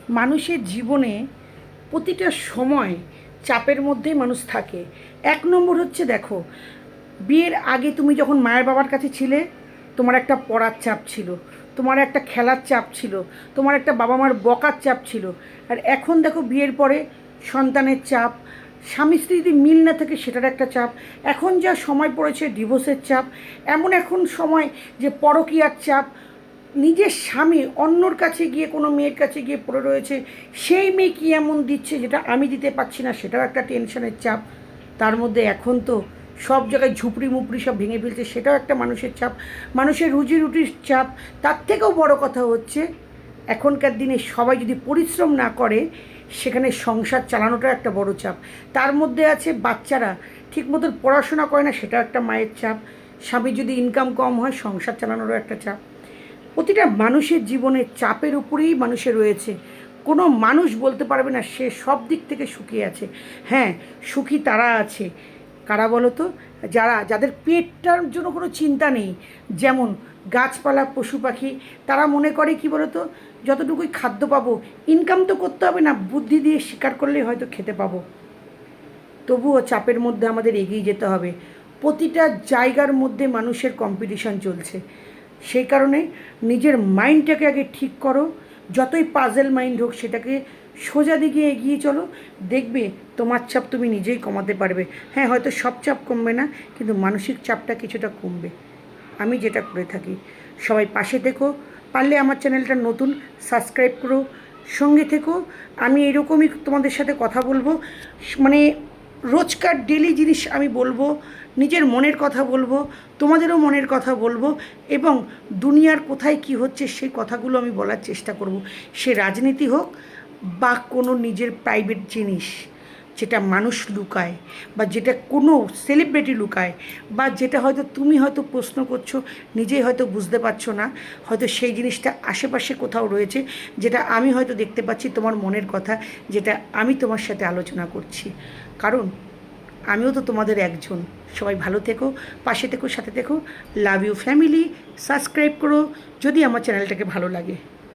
মানুষের জীবনে প্রতিটা সময় চাপের মধ্যেই মানুষ থাকে। এক নম্বর হচ্ছে, দেখো, বিয়ের আগে তুমি যখন মায়ের বাবার কাছে ছিলে, তোমার একটা পড়ার চাপ ছিল, তোমার একটা খেলার চাপ ছিল, তোমার একটা বাবা মার বকার চাপ ছিল। আর এখন দেখো, বিয়ের পরে সন্তানের চাপ, স্বামী স্ত্রী যদি মিল না থাকে সেটার একটা চাপ, এখন যা সময় পড়েছে ডিভোর্সের চাপ, এমন এখন সময় যে পরকীয়ার চাপ, নিজের স্বামী অন্যর কাছে গিয়ে কোনো মেয়ের কাছে গিয়ে পড়ে রয়েছে, সেই মেয়ে কী এমন দিচ্ছে যেটা আমি দিতে পারছি না, সেটাও একটা টেনশনের চাপ। তার মধ্যে এখন তো সব জায়গায় ঝুপড়ি মুপড়ি সব ভেঙে ফেলছে, সেটাও একটা মানুষের চাপ, মানুষের রুজি রুটির চাপ। তার থেকেও বড় কথা হচ্ছে, এখনকার দিনে সবাই যদি পরিশ্রম না করে, সেখানে সংসার চালানোটাও একটা বড় চাপ। তার মধ্যে আছে বাচ্চারা ঠিক মতন পড়াশোনা করে না, সেটাও একটা মায়ের চাপ। স্বামী যদি ইনকাম কম হয়, সংসার চালানোরও একটা চাপ। প্রতিটা মানুষের জীবনে চাপের উপরেই মানুষের রয়েছে। কোনো মানুষ বলতে পারবে না সে সব দিক থেকে সুখী আছে। হ্যাঁ, সুখী তারা আছে, কারা বলো তো? যাদের পেটটার জন্য কোনো চিন্তা নেই। যেমন গাছপালা, পশু পাখি, তারা মনে করে কি বলো তো, যতটুকুই খাদ্য পাবো, ইনকাম তো করতে হবে না, বুদ্ধি দিয়ে শিকার করলেই হয়তো খেতে পাবো। তবুও চাপের মধ্যে আমাদের এগিয়ে যেতে হবে। প্রতিটা জায়গার মধ্যে মানুষের কম্পিটিশন চলছে। সেই কারণে নিজের মাইন্ডটাকে আগে ঠিক করো। যতই পাজেল মাইন্ড হোক, সেটাকে সোজা দিকে এগিয়ে চলো। দেখবে তোমার চাপ তুমি নিজেই কমাতে পারবে। হ্যাঁ, হয়তো সব চাপ কমবে না, কিন্তু মানসিক চাপটা কিছুটা কমবে। আমি যেটা করে থাকি। সবাই পাশে থেকো, পারলে আমার চ্যানেলটা নতুন, সাবস্ক্রাইব করো, সঙ্গে থেকো। আমি এরকমই তোমাদের সাথে কথা বলবো, মানে রোজকার ডেলি জিনিস আমি বলবো, নিজের মনের কথা বলবো, তোমাদেরও মনের কথা বলবো, এবং দুনিয়ার কোথায় কি হচ্ছে সেই কথাগুলো আমি বলার চেষ্টা করব। সে রাজনীতি হোক বা কোনো নিজের প্রাইভেট জিনিস যেটা মানুষ লুকায়, বা যেটা কোনো সেলিব্রিটি লুকায়, বা যেটা হয়তো তুমি হয়তো প্রশ্ন করছো, নিজেই হয়তো বুঝতে পারছো না, হয়তো সেই জিনিসটা আশেপাশে কোথাও রয়েছে, যেটা আমি হয়তো দেখতে পাচ্ছি, তোমার মনের কথা, যেটা আমি তোমার সাথে আলোচনা করছি। কারণ আমিও তো তোমাদের একজন। সবাই ভালো থেকো, পাশে থেকো, সাথে থেকো। Love you family. সাবস্ক্রাইব করো যদি আমার চ্যানেলটাকে ভালো লাগে।